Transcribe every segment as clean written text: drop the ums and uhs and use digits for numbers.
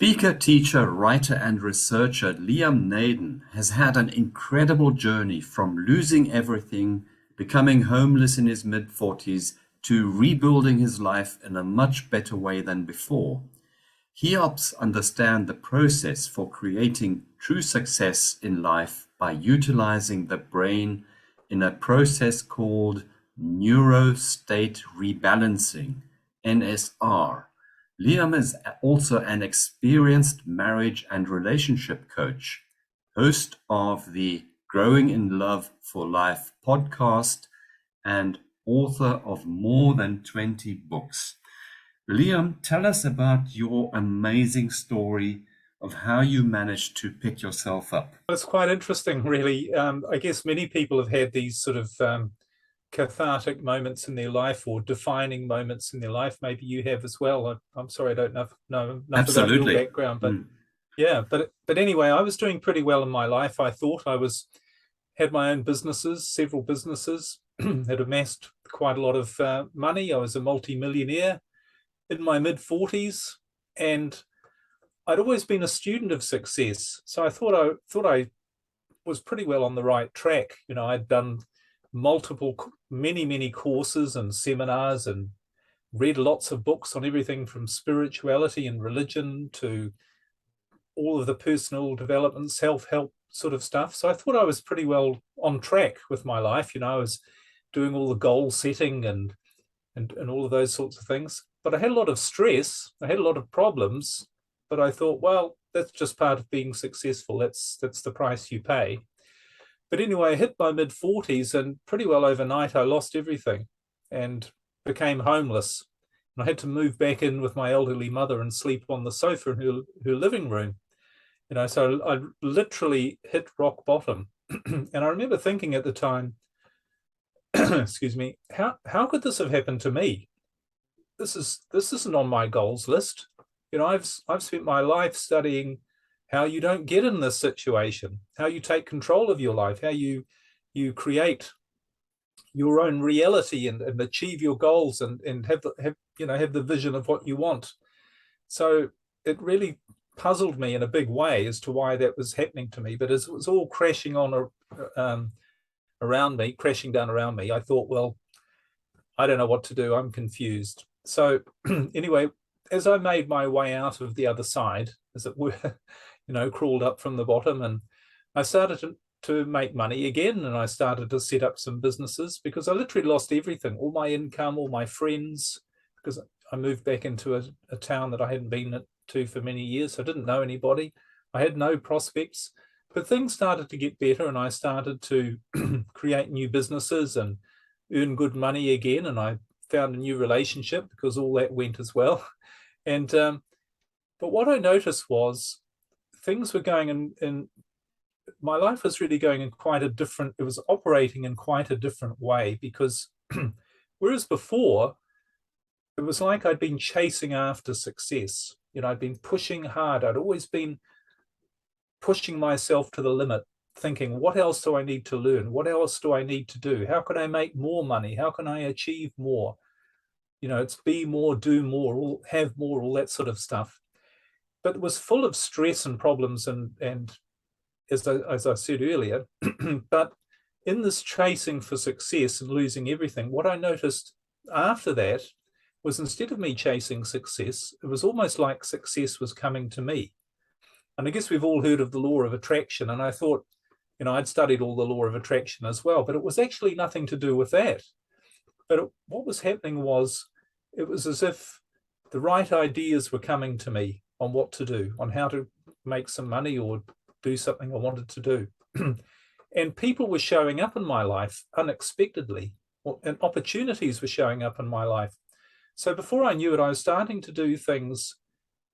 Speaker, teacher, writer, and researcher Liam Naden has had an incredible journey from losing everything, becoming homeless in his mid-40s, to rebuilding his life in a much better way than before. He helps understand the process for creating true success in life by utilizing the brain in a process called Neuro-State Rebalancing, NSR. Liam is also an experienced marriage and relationship coach, host of the Growing in Love for Life podcast, and author of more than 20 books. Liam, tell us about your amazing story of how you managed to pick yourself up. It's quite interesting, really. I guess many people have had these sort of cathartic moments in their life or defining moments in their life. Maybe you have as well. I'm sorry, I don't know enough about your background, but yeah. But anyway, I was doing pretty well in my life. I thought had my own businesses, several businesses, had amassed quite a lot of money. I was a multi-millionaire in my mid-40s, and I'd always been a student of success. So I thought I was pretty well on the right track. You know, I'd done many courses and seminars and read lots of books on everything from spirituality and religion to all of the personal development, self-help sort of stuff. So I thought I was pretty well on track with my life. You know, I was doing all the goal setting and all of those sorts of things. But I had a lot of stress. I had a lot of problems. But I thought, well, that's just part of being successful. That's the price you pay. But anyway, I hit my mid-40s, and pretty well overnight, I lost everything and became homeless. And I had to move back in with my elderly mother and sleep on the sofa in her living room. You know, so I literally hit rock bottom. And I remember thinking at the time, excuse me, how could this have happened to me? This isn't on my goals list. You know, I've spent my life studying how you don't get in this situation, how you take control of your life, how you create your own reality and achieve your goals and have the vision of what you want. So it really puzzled me in a big way as to why that was happening to me. But as it was all crashing down around me, I thought, well, I don't know what to do. I'm confused. So anyway, as I made my way out of the other side, as it were, you know, crawled up from the bottom, and I started to make money again, and I started to set up some businesses because I literally lost everything, all my income, all my friends, because I moved back into a town that I hadn't been to for many years. So I didn't know anybody. I had no prospects, but things started to get better, and I started to create new businesses and earn good money again, and I found a new relationship because all that went as well. And but what I noticed was things were going in my life was really going in quite a different, it was operating in quite a different way, because whereas before it was like I'd been chasing after success. You know, I'd been pushing hard. I'd always been pushing myself to the limit, thinking, what else do I need to learn? What else do I need to do? How can I make more money? How can I achieve more? You know, it's be more, do more, have more, all that sort of stuff. But it was full of stress and problems and as I said earlier, but in this chasing for success and losing everything, what I noticed after that was, instead of me chasing success, it was almost like success was coming to me. And I guess we've all heard of the law of attraction. And I thought, you know, I'd studied all the law of attraction as well, but it was actually nothing to do with that. But what was happening was, it was as if the right ideas were coming to me on what to do, on how to make some money or do something I wanted to do. And people were showing up in my life unexpectedly, and opportunities were showing up in my life. So before I knew it, I was starting to do things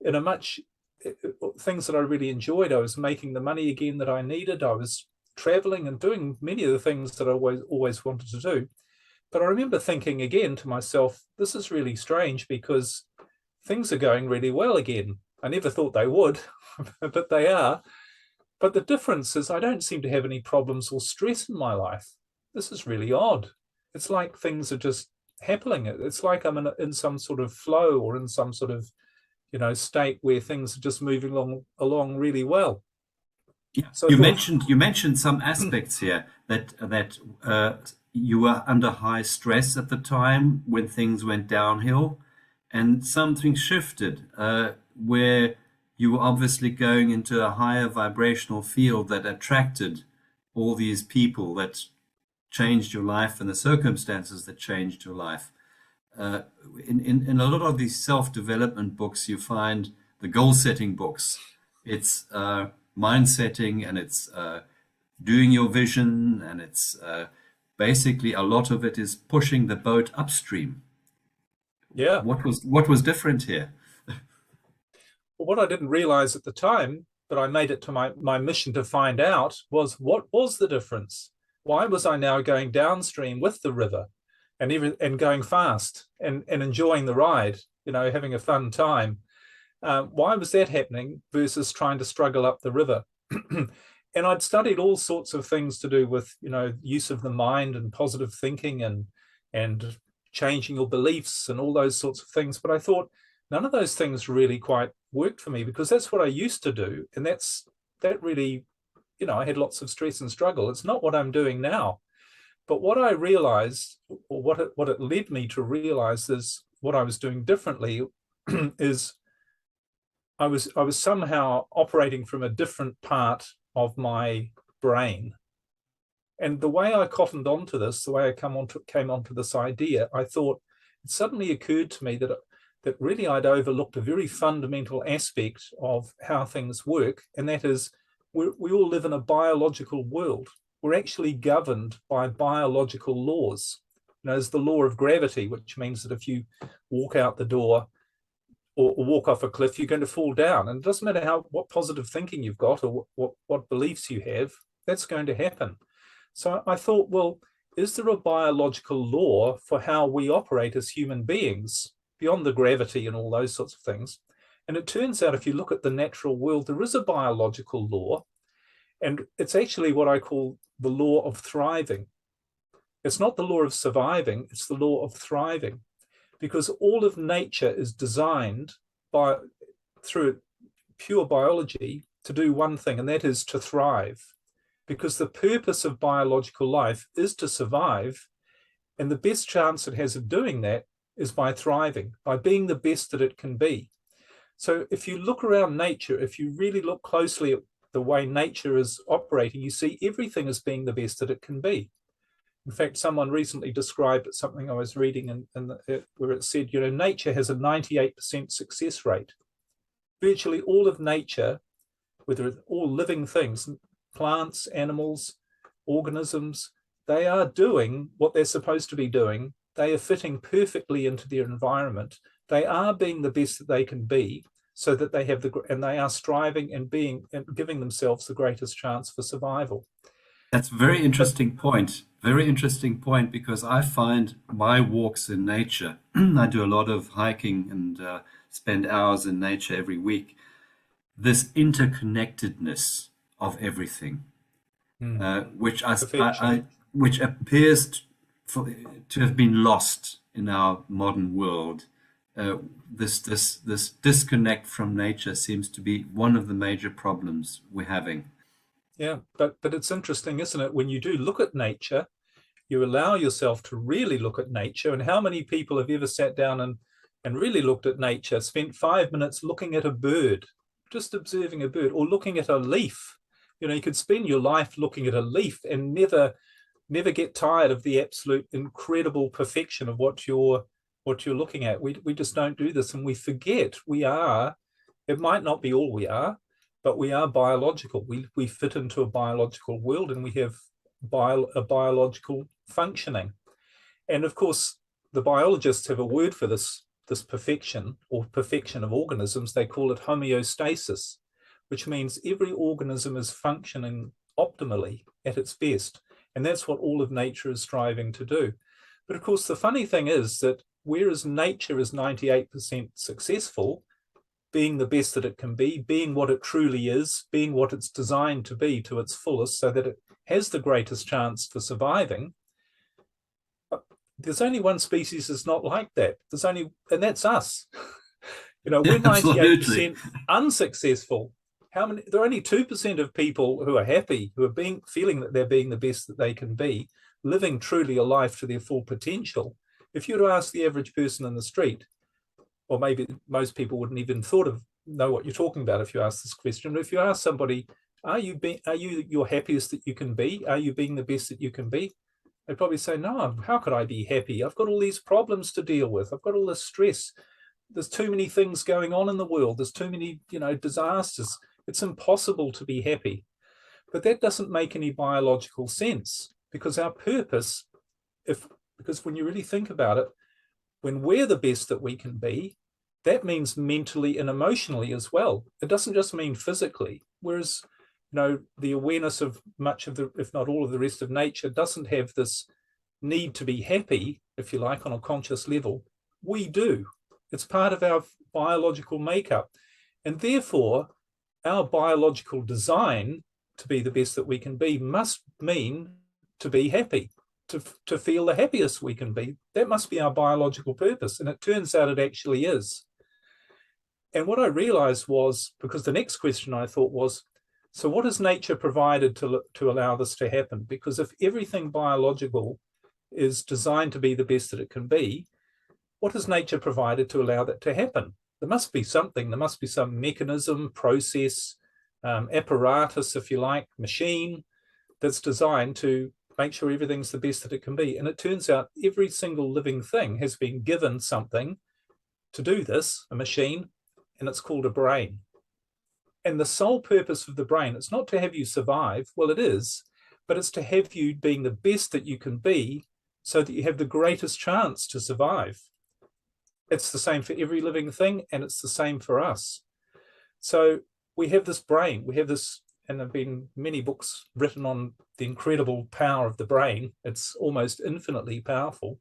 things that I really enjoyed. I was making the money again that I needed. I was traveling and doing many of the things that I always wanted to do. But I remember thinking again to myself, this is really strange, because things are going really well again. I never thought they would, but they are. But the difference is I don't seem to have any problems or stress in my life. This is really odd. It's like things are just happening. It's like I'm in some sort of flow, or in some sort of state where things are just moving along really well. Yeah. So I You thought, mentioned some aspects here that you were under high stress at the time when things went downhill, and something shifted where you were obviously going into a higher vibrational field that attracted all these people that changed your life and the circumstances that changed your life. Uh, in a lot of these self-development books, you find the goal-setting books. It's mind setting, and it's doing your vision, and it's basically a lot of it is pushing the boat upstream. yeah. What was different here? Well, what I didn't realize at the time, but I made it to my mission to find out, was what was the difference? Why was I now going downstream with the river and going fast and enjoying the ride, having a fun time? Why was that happening versus trying to struggle up the river? And I'd studied all sorts of things to do with, use of the mind and positive thinking and changing your beliefs and all those sorts of things. But I thought none of those things really quite worked for me, because that's what I used to do. And that really, I had lots of stress and struggle. It's not what I'm doing now. But what I realized, or what it led me to realize, is what I was doing differently is I was somehow operating from a different part of my brain. And the way I cottoned onto this, the way I came onto this idea, I thought it suddenly occurred to me that really I'd overlooked a very fundamental aspect of how things work, and that is we all live in a biological world. We're actually governed by biological laws. There's the law of gravity, which means that if you walk out the door or walk off a cliff, you're going to fall down. And it doesn't matter what positive thinking you've got or what beliefs you have, that's going to happen. So I thought, well, is there a biological law for how we operate as human beings beyond the gravity and all those sorts of things? And it turns out, if you look at the natural world, there is a biological law, and it's actually what I call the law of thriving. It's not the law of surviving, it's the law of thriving, because all of nature is designed through pure biology to do one thing, and that is to thrive. Because the purpose of biological life is to survive, and the best chance it has of doing that is by thriving, by being the best that it can be. So if you look around nature, if you really look closely at the way nature is operating, you see everything as being the best that it can be. In fact, someone recently described something I was reading where it said, nature has a 98% success rate. Virtually all of nature, whether it's all living things, plants, animals, organisms, they are doing what they're supposed to be doing. They are fitting perfectly into their environment. They are being the best that they can be, so that they are striving and giving themselves the greatest chance for survival. That's a very interesting point. Very interesting point, because I find my walks in nature, I do a lot of hiking and spend hours in nature every week. This interconnectedness of everything, which which appears to have been lost in our modern world. This disconnect from nature seems to be one of the major problems we're having. Yeah, but it's interesting, isn't it? When you do look at nature, you allow yourself to really look at nature. And how many people have ever sat down and really looked at nature, spent 5 minutes looking at a bird, just observing a bird, or looking at a leaf? You could spend your life looking at a leaf and never get tired of the absolute incredible perfection of what you're looking at. We just don't do this, and we forget it might not be all we are, but we are biological. We fit into a biological world, and we have a biological functioning. And of course, the biologists have a word for this perfection, or perfection of organisms. They call it homeostasis, which means every organism is functioning optimally at its best. And that's what all of nature is striving to do. But of course, the funny thing is that whereas nature is 98% successful, being the best that it can be, being what it truly is, being what it's designed to be to its fullest, so that it has the greatest chance for surviving, there's only one species that's not like that. And that's us. We're Absolutely. 98% unsuccessful. How many? There are only 2% of people who are happy, who are feeling that they're being the best that they can be, living truly a life to their full potential. If you were to ask the average person in the street, or maybe most people wouldn't even know what you're talking about if you ask this question. But if you ask somebody, are you your happiest that you can be? Are you being the best that you can be? They'd probably say, no, how could I be happy? I've got all these problems to deal with. I've got all this stress. There's too many things going on in the world. There's too many, disasters. It's impossible to be happy. But that doesn't make any biological sense, because our purpose, because when you really think about it, when we're the best that we can be, that means mentally and emotionally as well. It doesn't just mean physically. Whereas, the awareness of much of the, if not all of the rest of nature, doesn't have this need to be happy, if you like, on a conscious level. We do. It's part of our biological makeup. And therefore, our biological design to be the best that we can be must mean to be happy, to feel the happiest we can be. That must be our biological purpose. And it turns out it actually is. And what I realized was, because the next question I thought was, so what has nature provided to allow this to happen? Because if everything biological is designed to be the best that it can be, what has nature provided to allow that to happen? There must be something. There must be some mechanism, process, apparatus, if you like, machine that's designed to make sure everything's the best that it can be. And it turns out every single living thing has been given something to do this, a machine, and it's called a brain. And the sole purpose of the brain, it's not to have you survive. Well, it is, but it's to have you being the best that you can be so that you have the greatest chance to survive. It's the same for every living thing, and it's the same for us. So we have this brain, we have this, and there have been many books written on the incredible power of the brain. It's almost infinitely powerful.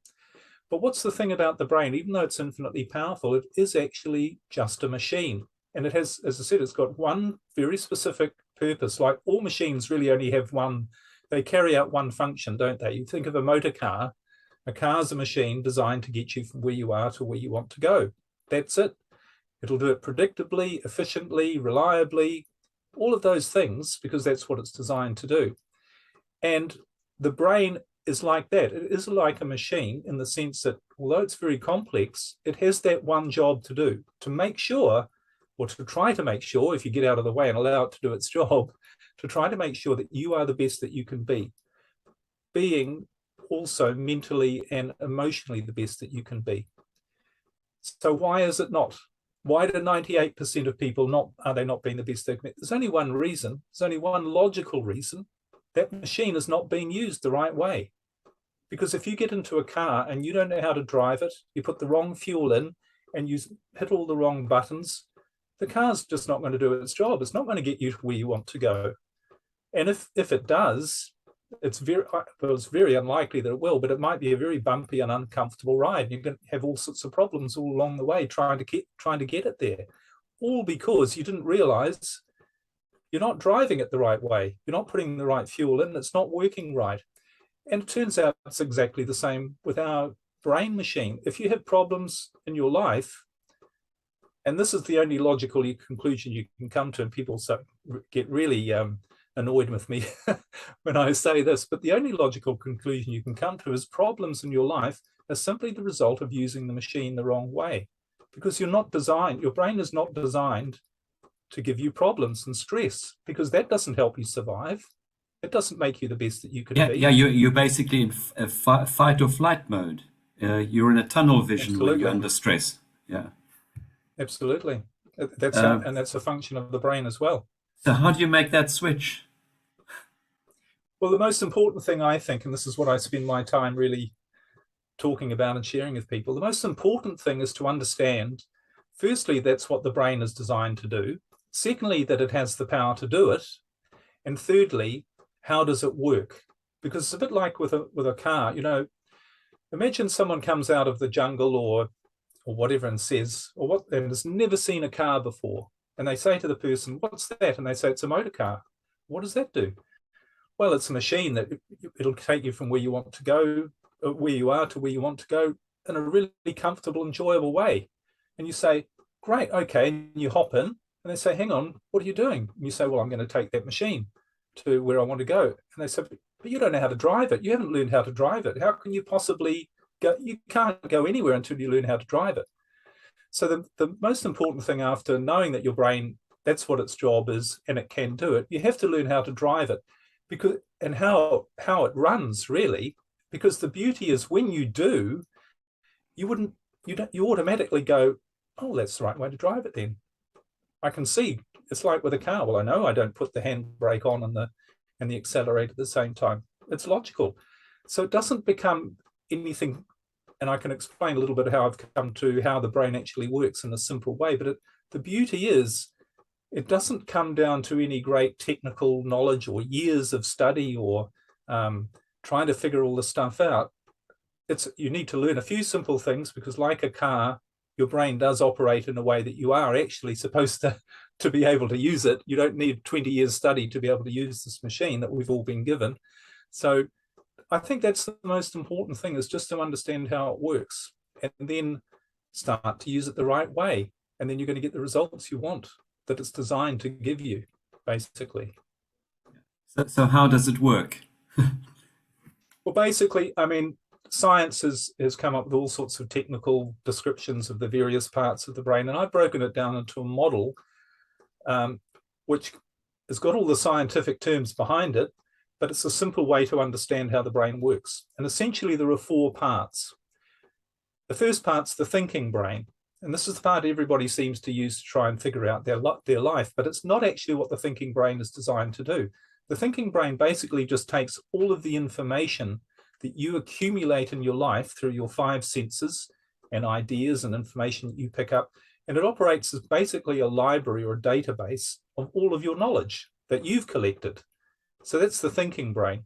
But what's the thing about the brain? Even though it's infinitely powerful, it is actually just a machine. And it has, as I said, it's got one very specific purpose. Like all machines really only have one, they carry out one function, don't they? You think of a motor car. A car is a machine designed to get you from where you are to where you want to go. That's it. It'll do it predictably, efficiently, reliably, all of those things, because that's what it's designed to do. And the brain is like that. It is like a machine in the sense that, although it's very complex, it has that one job to do, to make sure, or to try to make sure, if you get out of the way and allow it to do its job, to try to make sure that you are the best that you can be, being also mentally and emotionally the best that you can be. So why is it not? Why do 98% of people are they not being the best they can be? There's only one reason. There's only one logical reason. That machine is not being used the right way. Because if you get into a car and you don't know how to drive it, you put the wrong fuel in and you hit all the wrong buttons, the car's just not going to do its job. It's not going to get you to where you want to go. And if it does, it's very unlikely that it will, but it might be a very bumpy and uncomfortable ride. You're going to have all sorts of problems all along the way trying to get it there, all because you didn't realize you're not driving it the right way. You're not putting the right fuel in. It's not working right. And it turns out it's exactly the same with our brain machine. If you have problems in your life, and this is the only logical conclusion you can come to, and people get really annoyed with me when I say this, but the only logical conclusion you can come to is problems in your life are simply the result of using the machine the wrong way, because your brain is not designed to give you problems and stress, because that doesn't help you survive. It doesn't make you the best that you could be. Yeah, you're basically in a fight or flight mode. You're in a tunnel vision. Absolutely. When you're under stress. Yeah. Absolutely. And that's a function of the brain as well. So how do you make that switch? Well, the most important thing, I think, and this is what I spend my time really talking about and sharing with people, the most important thing is to understand, firstly, that's what the brain is designed to do. Secondly, that it has the power to do it. And thirdly, how does it work? Because it's a bit like with a car. Imagine someone comes out of the jungle or whatever and says, and has never seen a car before. And they say to the person, what's that? And they say, it's a motor car. What does that do? Well, it's a machine that it'll take you from where you want to go, where you are to where you want to go in a really comfortable, enjoyable way. And you say, great, okay. And you hop in and they say, hang on, what are you doing? And you say, well, I'm going to take that machine to where I want to go. And they say, but you don't know how to drive it. You haven't learned how to drive it. How can you possibly go? You can't go anywhere until you learn how to drive it. So the most important thing, after knowing that your brain, that's what its job is and it can do it, you have to learn how to drive it, because and how it runs, really. Because the beauty is, when you do, you automatically go, oh, that's the right way to drive it then. I can see. It's like with a car. Well, I know I don't put the handbrake on and the accelerator at the same time. It's logical. So it doesn't become anything, and I can explain a little bit how I've come to how the brain actually works in a simple way. But the beauty is, it doesn't come down to any great technical knowledge or years of study or trying to figure all this stuff out. You need to learn a few simple things, because like a car, your brain does operate in a way that you are actually supposed to be able to use it. You don't need 20 years study to be able to use this machine that we've all been given. So I think that's the most important thing, is just to understand how it works and then start to use it the right way. And then you're going to get the results you want, that it's designed to give you, basically. So how does it work? Well, basically, I mean, science has come up with all sorts of technical descriptions of the various parts of the brain, and I've broken it down into a model which has got all the scientific terms behind it, but it's a simple way to understand how the brain works. And essentially, there are four parts. The first part's the thinking brain, and this is the part everybody seems to use to try and figure out their life, but it's not actually what the thinking brain is designed to do. The thinking brain basically just takes all of the information that you accumulate in your life through your five senses and ideas and information that you pick up, and it operates as basically a library or a database of all of your knowledge that you've collected. So that's the thinking brain.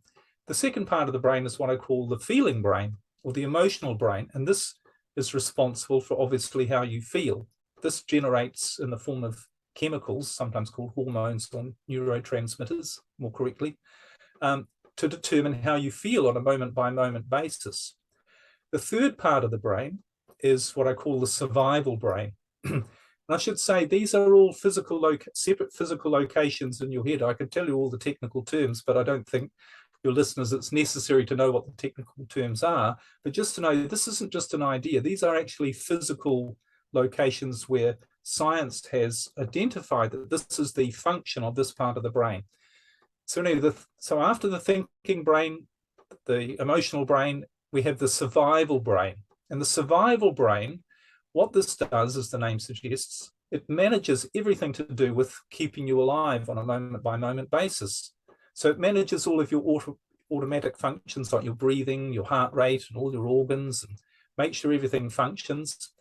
The second part of the brain is what I call the feeling brain, or the emotional brain, and this is responsible for obviously how you feel. This generates in the form of chemicals, sometimes called hormones or neurotransmitters, more correctly, to determine how you feel on a moment-by-moment basis. The third part of the brain is what I call the survival brain. And I should say, these are all separate physical locations in your head. I could tell you all the technical terms, but I don't think your listeners, it's necessary to know what the technical terms are. But just to know, this isn't just an idea. These are actually physical locations where science has identified that this is the function of this part of the brain. So after the thinking brain, the emotional brain, we have the survival brain. And the survival brain, what this does, as the name suggests, it manages everything to do with keeping you alive on a moment-by-moment basis. So it manages all of your automatic functions, like your breathing, your heart rate, and all your organs, and make sure everything functions.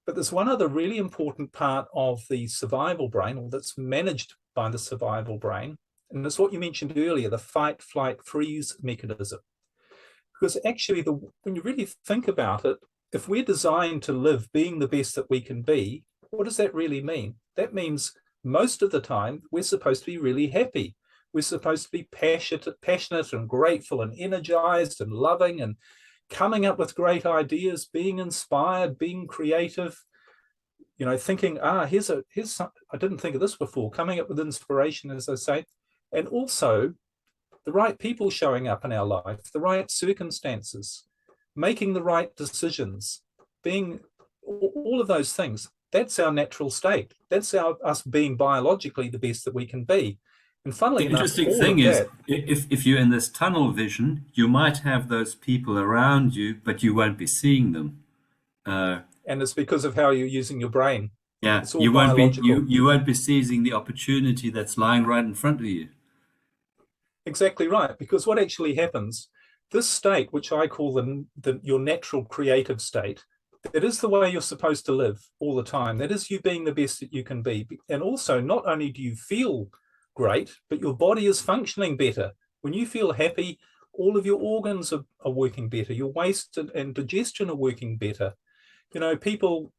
But there's one other really important part of the survival brain, or that's managed by the survival brain, and it's what you mentioned earlier, the fight, flight, freeze mechanism. Because actually, when you really think about it, if we're designed to live being the best that we can be, what does that really mean? That means most of the time, we're supposed to be really happy. We're supposed to be passionate and grateful and energized and loving and coming up with great ideas, being inspired, being creative, thinking, here's some, I didn't think of this before, coming up with inspiration, as I say, and also the right people showing up in our life, the right circumstances, making the right decisions, being all of those things. That's our natural state. That's us being biologically the best that we can be. And funnily enough, the interesting thing is, if you're in this tunnel vision, you might have those people around you, but you won't be seeing them. And it's because of how you're using your brain. Yeah, it's all you won't be seizing the opportunity that's lying right in front of you. Exactly right. Because what actually happens, this state, which I call your natural creative state, it is the way you're supposed to live all the time. That is you being the best that you can be. And also, not only do you feel great, but your body is functioning better. When you feel happy, all of your organs are working better. Your waste and digestion are working better. People,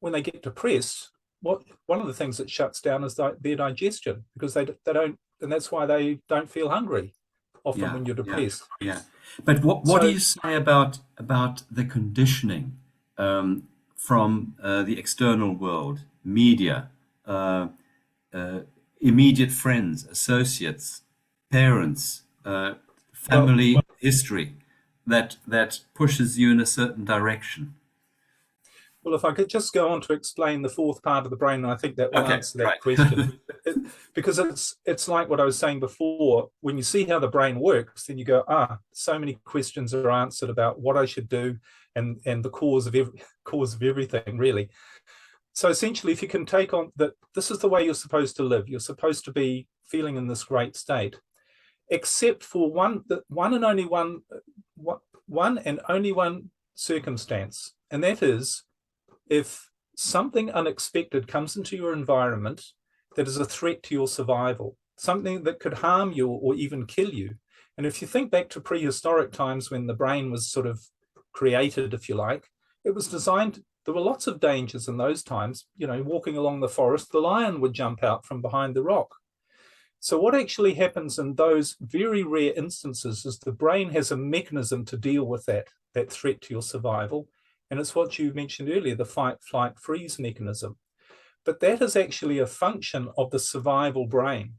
when they get depressed, one of the things that shuts down is their digestion, because they don't, and that's why they don't feel hungry often when you're depressed. Yeah. But what do you say about the conditioning from the external world, media, uh, immediate friends, associates, parents, Well, family history that pushes you in a certain direction. well, if I could just go on to explain the fourth part of the brain, I think that will Okay, answer that right. question. Because it's like what I was saying before. When you see how the brain works, then you go, so many questions are answered about what I should do and the cause of everything, really. So essentially, if you can take on that, this is the way you're supposed to live. You're supposed to be feeling in this great state, except for one and only one circumstance, and that is if something unexpected comes into your environment that is a threat to your survival, something that could harm you or even kill you. And if you think back to prehistoric times when the brain was sort of created, if you like, it was designed. There were lots of dangers in those times. Walking along the forest, the lion would jump out from behind the rock. So what actually happens in those very rare instances is the brain has a mechanism to deal with that threat to your survival. And it's what you mentioned earlier, the fight, flight, freeze mechanism. But that is actually a function of the survival brain.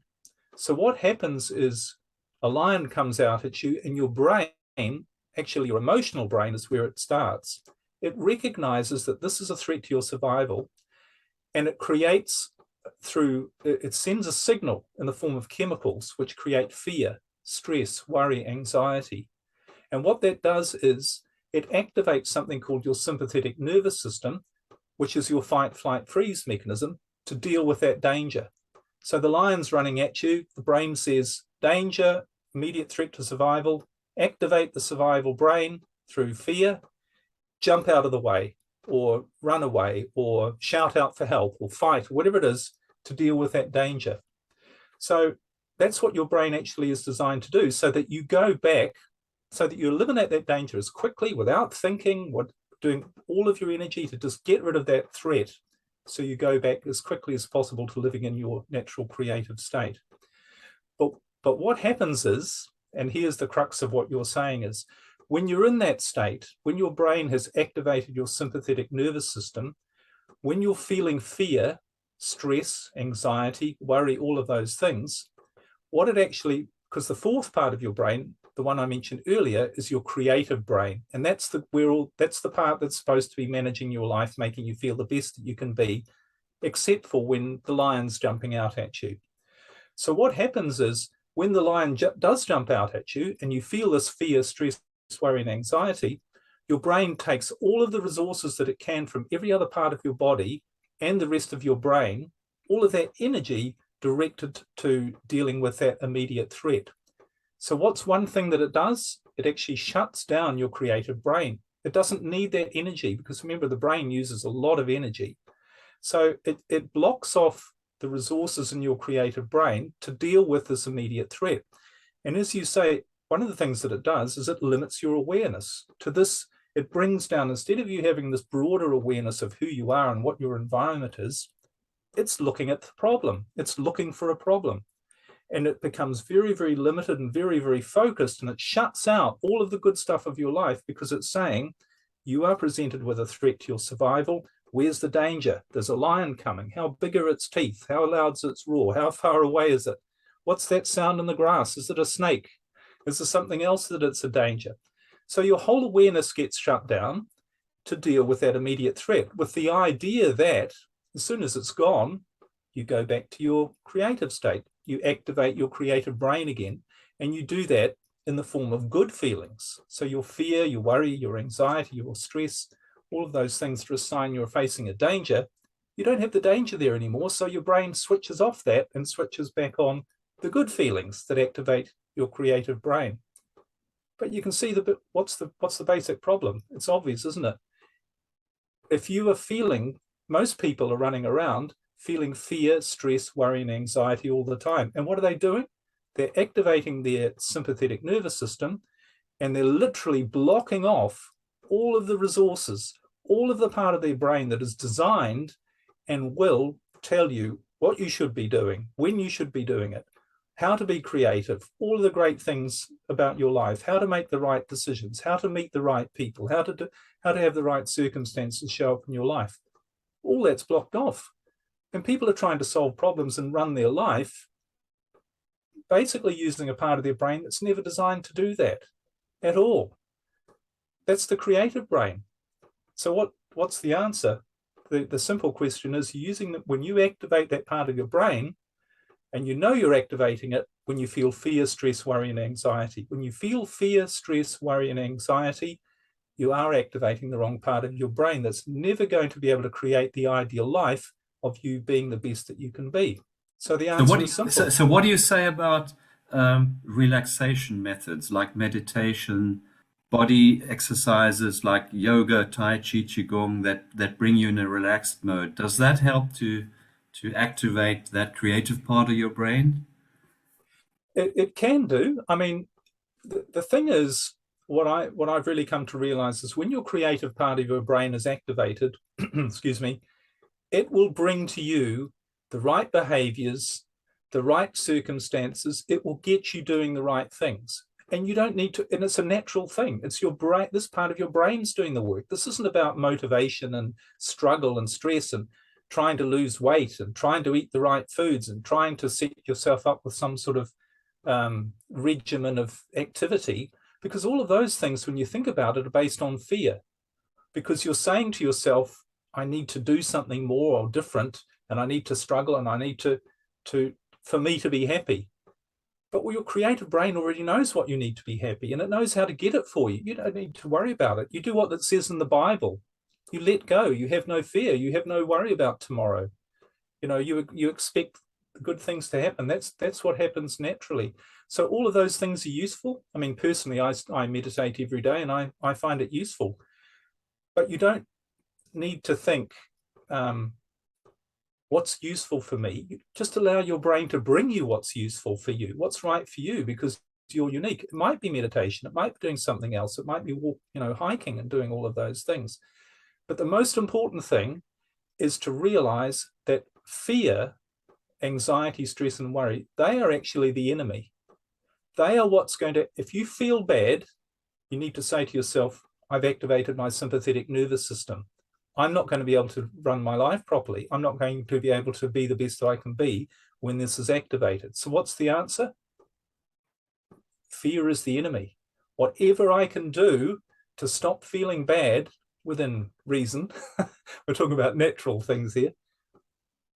So what happens is a lion comes out at you and your brain, actually your emotional brain is where it starts. It recognizes that this is a threat to your survival, and it sends a signal in the form of chemicals which create fear, stress, worry, anxiety. And what that does is it activates something called your sympathetic nervous system, which is your fight, flight, freeze mechanism to deal with that danger. So the lion's running at you, the brain says, danger, immediate threat to survival, activate the survival brain through fear, jump out of the way, or run away, or shout out for help, or fight, whatever it is, to deal with that danger. So that's what your brain actually is designed to do, so that you go back, so that you eliminate that danger as quickly, without thinking, doing all of your energy to just get rid of that threat. So you go back as quickly as possible to living in your natural creative state. But what happens is, and here's the crux of what you're saying, is when you're in that state, when your brain has activated your sympathetic nervous system, when you're feeling fear, stress, anxiety, worry, all of those things, because the fourth part of your brain, the one I mentioned earlier, is your creative brain. And that's the part that's supposed to be managing your life, making you feel the best that you can be, except for when the lion's jumping out at you. So what happens is when the lion does jump out at you and you feel this fear, stress, worry, and anxiety, your brain takes all of the resources that it can from every other part of your body and the rest of your brain, all of that energy directed to dealing with that immediate threat. So what's one thing that it does? It actually shuts down your creative brain. It doesn't need that energy, because remember, the brain uses a lot of energy. So it blocks off the resources in your creative brain to deal with this immediate threat. And as you say, one of the things that it does is it limits your awareness to this. It brings down, instead of you having this broader awareness of who you are and what your environment is, it's looking at the problem. It's looking for a problem. And it becomes very, very limited and very, very focused, and it shuts out all of the good stuff of your life, because it's saying you are presented with a threat to your survival. Where's the danger? There's a lion coming. How big are its teeth? How loud's its roar? How far away is it? What's that sound in the grass? Is it a snake? Is there something else that it's a danger? So your whole awareness gets shut down to deal with that immediate threat, with the idea that as soon as it's gone, you go back to your creative state. You activate your creative brain again, and you do that in the form of good feelings. So your fear, your worry, your anxiety, your stress, all of those things are a sign you're facing a danger. You don't have the danger there anymore, so your brain switches off that and switches back on the good feelings that activate your creative brain. But you can see what's the basic problem. It's obvious, isn't it? If you are feeling, most people are running around feeling fear, stress, worry, and anxiety all the time. And what are they doing? They're activating their sympathetic nervous system, and they're literally blocking off all of the resources, all of the part of their brain that is designed and will tell you what you should be doing, when you should be doing it, how to be creative, all of the great things about your life, how to make the right decisions, how to meet the right people, how how to have the right circumstances show up in your life. All that's blocked off. And people are trying to solve problems and run their life basically using a part of their brain that's never designed to do that at all. That's the creative brain. So what's the answer? The simple question is when you activate that part of your brain, and you know you're activating it when you feel fear, stress, worry, and anxiety. When you feel fear, stress, worry, and anxiety, you are activating the wrong part of your brain that's never going to be able to create the ideal life of you being the best that you can be. So the answer is simple. So what do you say about relaxation methods like meditation, body exercises like yoga, tai chi, qigong that bring you in a relaxed mode? Does that help to activate that creative part of your brain? It can do. I mean, the thing is, what I've really come to realize is when your creative part of your brain is activated, excuse me, it will bring to you the right behaviors, the right circumstances. It will get you doing the right things. And you don't need to, and it's a natural thing. It's your brain, this part of your brain's doing the work. This isn't about motivation and struggle and stress and trying to lose weight and trying to eat the right foods and trying to set yourself up with some sort of regimen of activity, because all of those things, when you think about it, are based on fear. Because you're saying to yourself, I need to do something more or different, and I need to struggle, and I need to for me to be happy. But your creative brain already knows what you need to be happy, and it knows how to get it for you. You don't need to worry about it. You do what it says in the Bible. You let go. You have no fear. You have no worry about tomorrow. You know, you expect good things to happen. That's what happens naturally. So all of those things are useful. I mean, personally, I meditate every day, and I find it useful. But you don't need to think, what's useful for me. You just allow your brain to bring you what's useful for you, what's right for you, because you're unique. It might be meditation, it might be doing something else, it might be hiking and doing all of those things. But the most important thing is to realize that fear, anxiety, stress, and worry, they are actually the enemy. They are what's going to, if you feel bad, you need to say to yourself, I've activated my sympathetic nervous system. I'm not going to be able to run my life properly. I'm not going to be able to be the best that I can be when this is activated. So what's the answer? Fear is the enemy. Whatever I can do to stop feeling bad within reason, we're talking about natural things here,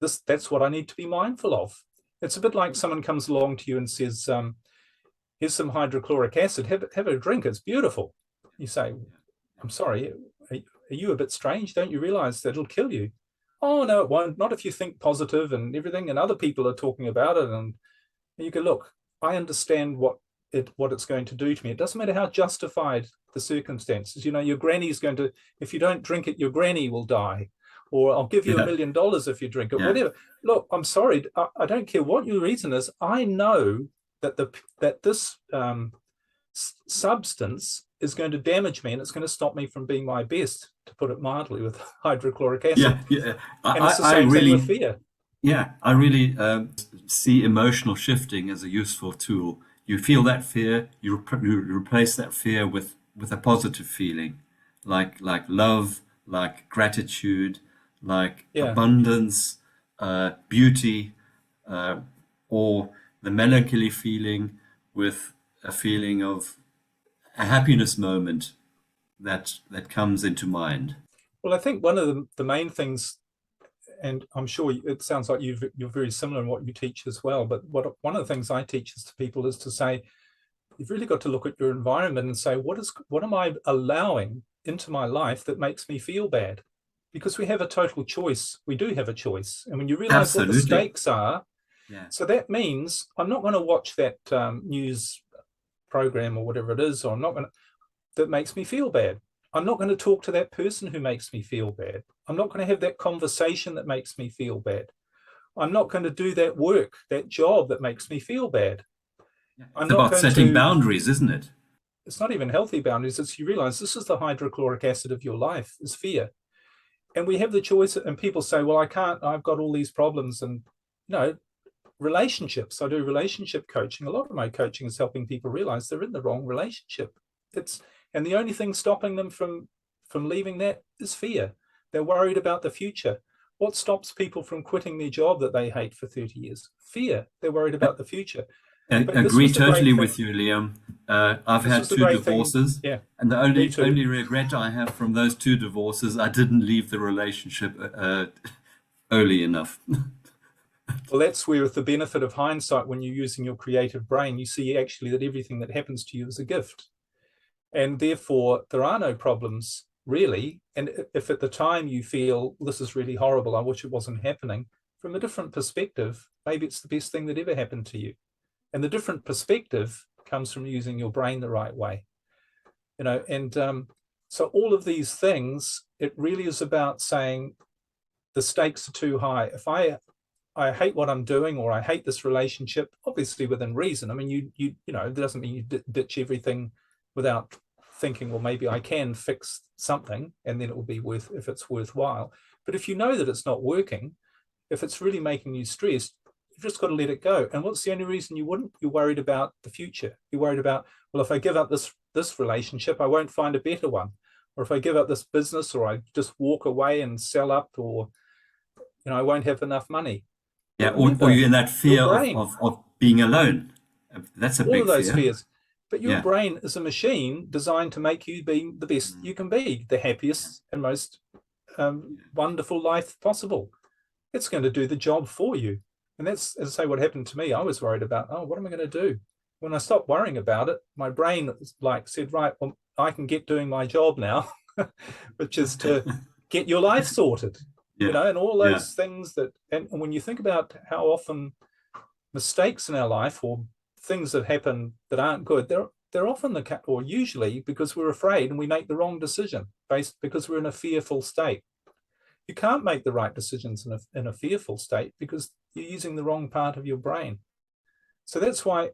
that's what I need to be mindful of. It's a bit like someone comes along to you and says, here's some hydrochloric acid, have a drink, it's beautiful. You say, I'm sorry, are you a bit strange? Don't you realize that it'll kill you? Oh, no, it won't. Not if you think positive and everything, and other people are talking about it. And you go, look, I understand what it's going to do to me. It doesn't matter how justified the circumstances. You know, your granny's going to, if you don't drink it, your granny will die. Or I'll give you $1 million if you drink it, whatever. Look, I'm sorry. I don't care what your reason is. I know that this substance is going to damage me, and it's going to stop me from being my best, to put it mildly, with hydrochloric acid. Yeah. And it's the same thing with fear. Yeah, I really see emotional shifting as a useful tool. You feel that fear, you replace that fear with a positive feeling, like love, like gratitude, like abundance, beauty, or the melancholy feeling with a feeling of a happiness moment that comes into mind. Well, I think one of the main things, and I'm sure it sounds like you're very similar in what you teach as well, but one of the things I teach to people is to say, you've really got to look at your environment and say, what am I allowing into my life that makes me feel bad? Because we have a total choice. We do have a choice. And when you realize what the stakes are, so that means I'm not going to watch that news program or whatever it is, or that makes me feel bad. I'm not going to talk to that person who makes me feel bad. I'm not going to have that conversation that makes me feel bad. I'm not going to do that work, that job that makes me feel bad. It's about setting boundaries, isn't it? It's not even healthy boundaries. It's you realize this is the hydrochloric acid of your life, is fear. And we have the choice, and people say, well, I can't, I've got all these problems. And, relationships. I do relationship coaching. A lot of my coaching is helping people realize they're in the wrong relationship. And the only thing stopping them from from leaving that is fear. They're worried about the future. What stops people from quitting their job that they hate for 30 years? Fear. They're worried about the future. But Agree totally with you, Liam. I've This had was the 2 great thing. divorces, Yeah, and the me too. only regret I have from those 2 divorces, I didn't leave the relationship early enough. Well, that's where, with the benefit of hindsight, when you're using your creative brain, you see actually that everything that happens to you is a gift. And therefore, there are no problems, really. And if at the time you feel, this is really horrible, I wish it wasn't happening, from a different perspective, maybe it's the best thing that ever happened to you. And the different perspective comes from using your brain the right way. And so all of these things, it really is about saying the stakes are too high. If I hate what I'm doing, or I hate this relationship, obviously within reason. I mean, you know, it doesn't mean you ditch everything without thinking, well, maybe I can fix something and then it will be if it's worthwhile. But if you know that it's not working, if it's really making you stressed, you've just got to let it go. And what's the only reason you wouldn't? You're worried about the future. You're worried about, well, if I give up this relationship, I won't find a better one. Or if I give up this business, or I just walk away and sell up, or, I won't have enough money. Yeah, or you're in that fear of being alone. That's a big fear. All of those fears. But your brain is a machine designed to make you be the best you can be, the happiest and most wonderful life possible. It's going to do the job for you. And that's, as I say, what happened to me. I was worried about, what am I going to do? When I stopped worrying about it, my brain said, right, well, I can get doing my job now, which is to get your life sorted. And all those things and when you think about how often mistakes in our life, or things that happen that aren't good, they're often or usually because we're afraid and we make the wrong decision because we're in a fearful state. You can't make the right decisions in a fearful state because you're using the wrong part of your brain. So that's why,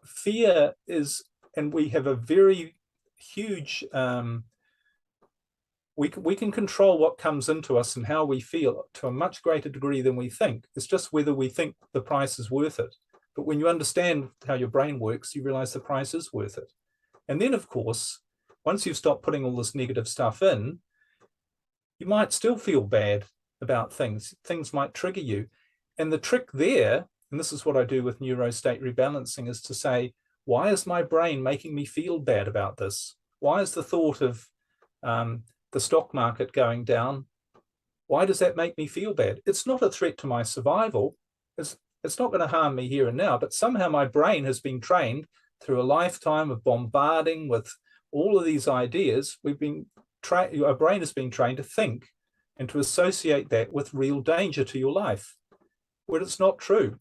fear is, and we have a very huge, we can control what comes into us and how we feel to a much greater degree than we think. It's just whether we think the price is worth it. But when you understand how your brain works, you realize the price is worth it. And then, of course, once you've stopped putting all this negative stuff in, you might still feel bad about things. Things might trigger you. And the trick there, and this is what I do with Neuro-State Rebalancing, is to say, why is my brain making me feel bad about this? Why is the thought of the stock market going down, why does that make me feel bad? It's not a threat to my survival. It's not going to harm me here and now, but somehow my brain has been trained through a lifetime of bombarding with all of these ideas. Our brain has been trained to think and to associate that with real danger to your life, where it's not true.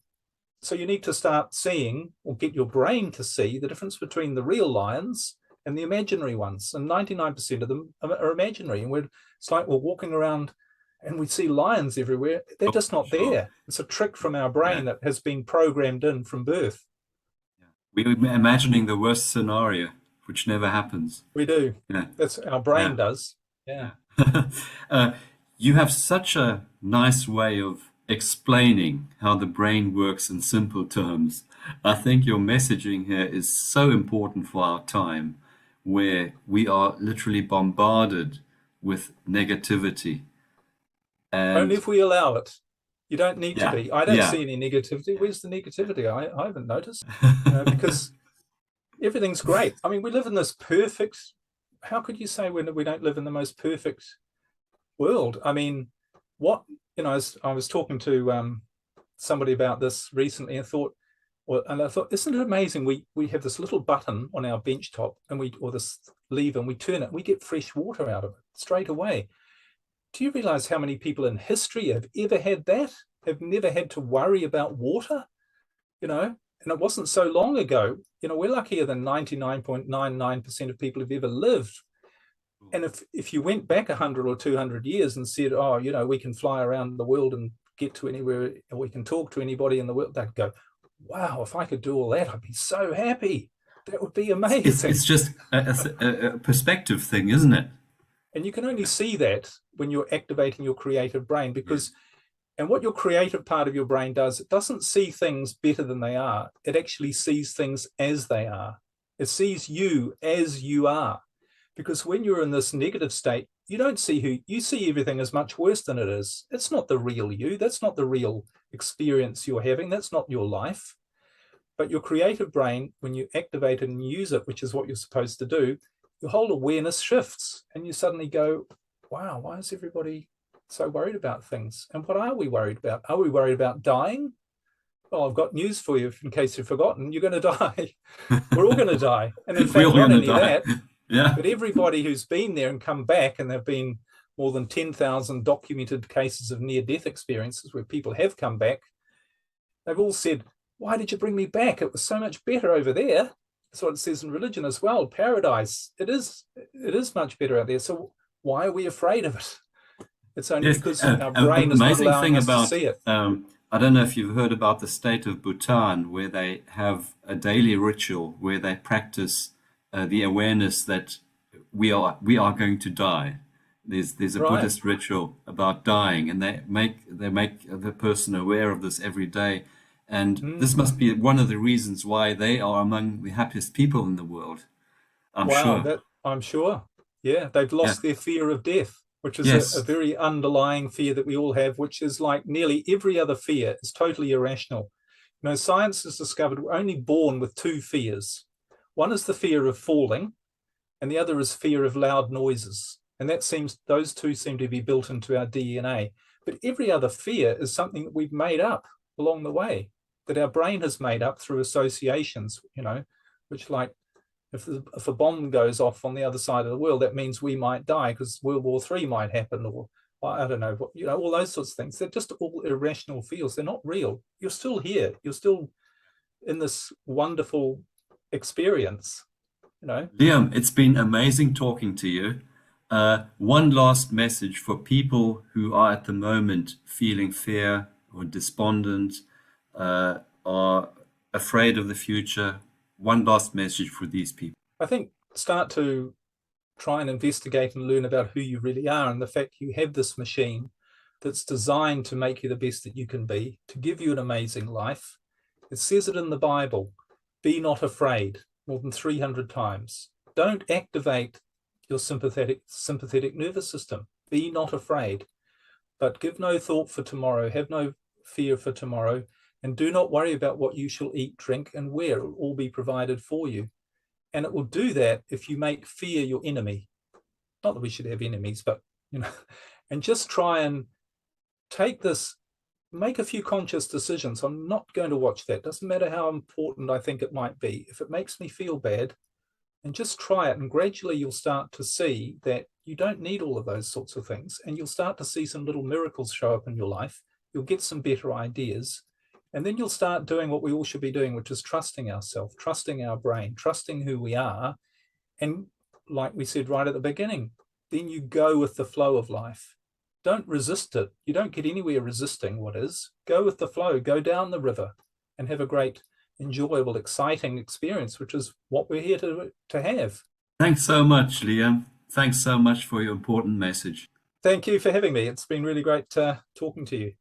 So you need to start seeing, or get your brain to see, the difference between the real lions and the imaginary ones. And 99% of them are imaginary. And it's like we're walking around and we see lions everywhere. They're just not there. It's a trick from our brain that has been programmed in from birth. We're imagining the worst scenario, which never happens. We do. That's our brain does. Yeah. You have such a nice way of explaining how the brain works in simple terms. I think your messaging here is so important for our time, where we are literally bombarded with negativity. And only if we allow it. You don't need to be. I don't see any negativity. Where's the negativity? I haven't noticed. Because everything's great. I mean, we live in this perfect, how could you say when we don't live in the most perfect world? I mean, I was talking to somebody about this recently and thought, isn't it amazing? We have this little button on our bench top or this lever, and we turn it, and we get fresh water out of it straight away. Do you realize how many people in history have ever had that, have never had to worry about water? And it wasn't so long ago. We're luckier than 99.99% of people have ever lived. And if you went back 100 or 200 years and said, we can fly around the world and get to anywhere, and we can talk to anybody in the world, they'd go, wow, if I could do all that, I'd be so happy. That would be amazing. It's just a perspective thing, isn't it? And you can only see that when you're activating your creative brain, because, and what your creative part of your brain does, it doesn't see things better than they are. It actually sees things as they are. It sees you as you are. Because when you're in this negative state, you don't see who you see everything as much worse than it is. It's not the real you. That's not the real experience you're having. That's not your life. But your creative brain, when you activate it and use it, which is what you're supposed to do, your whole awareness shifts and you suddenly go, wow, why is everybody so worried about things? And what are we worried about? Are we worried about dying? Well, I've got news for you in case you've forgotten. You're going to die. We're all going to die. And in fact, not only that, yeah. but everybody who's been there and come back, and there have been more than 10,000 documented cases of near-death experiences where people have come back, they've all said, why did you bring me back? It was so much better over there. That's what it says in religion as well. Paradise, it is much better out there. So why are we afraid of it? It's only because our brain is not allowing us to see it. I don't know if you've heard about the state of Bhutan, where they have a daily ritual where they practice the awareness that we are going to die. There's a Buddhist ritual about dying, and they make the person aware of this every day. And this must be one of the reasons why they are among the happiest people in the world. I'm sure. Yeah, they've lost their fear of death, which is a very underlying fear that we all have, which is like nearly every other fear is totally irrational. You know, science has discovered we're only born with two fears. One is the fear of falling, and the other is fear of loud noises. And those two seem to be built into our DNA. But every other fear is something that we've made up along the way, that our brain has made up through associations, you know, which, like, if a bomb goes off on the other side of the world, that means we might die because World War III might happen, or I don't know, you know, all those sorts of things. They're just all irrational fears. They're not real. You're still here. You're still in this wonderful experience, you know. Liam, it's been amazing talking to you. One last message for people who are at the moment feeling fear or despondent, are afraid of the future. One last message for these people. I think start to try and investigate and learn about who you really are, and the fact you have this machine that's designed to make you the best that you can be, to give you an amazing life. It says it in the Bible, be not afraid, more than 300 times. Don't activate your sympathetic nervous system. Be not afraid, but give no thought for tomorrow, have no fear for tomorrow, and do not worry about what you shall eat, drink, and wear. It will all be provided for you. And it will do that if you make fear your enemy. Not that we should have enemies, but, you know, and just try and take this, make a few conscious decisions. I'm not going to watch that. Doesn't matter how important I think it might be. If it makes me feel bad, and just try it, and gradually you'll start to see that you don't need all of those sorts of things, and you'll start to see some little miracles show up in your life. You'll get some better ideas, and then you'll start doing what we all should be doing, which is trusting ourselves, trusting our brain, trusting who we are. And like we said right at the beginning, then you go with the flow of life. Don't resist it. You don't get anywhere resisting what is. Go with the flow, go down the river and have a great, enjoyable, exciting experience, which is what we're here to have. Thanks so much, Liam. Thanks so much for your important message. Thank you for having me. It's been really great talking to you.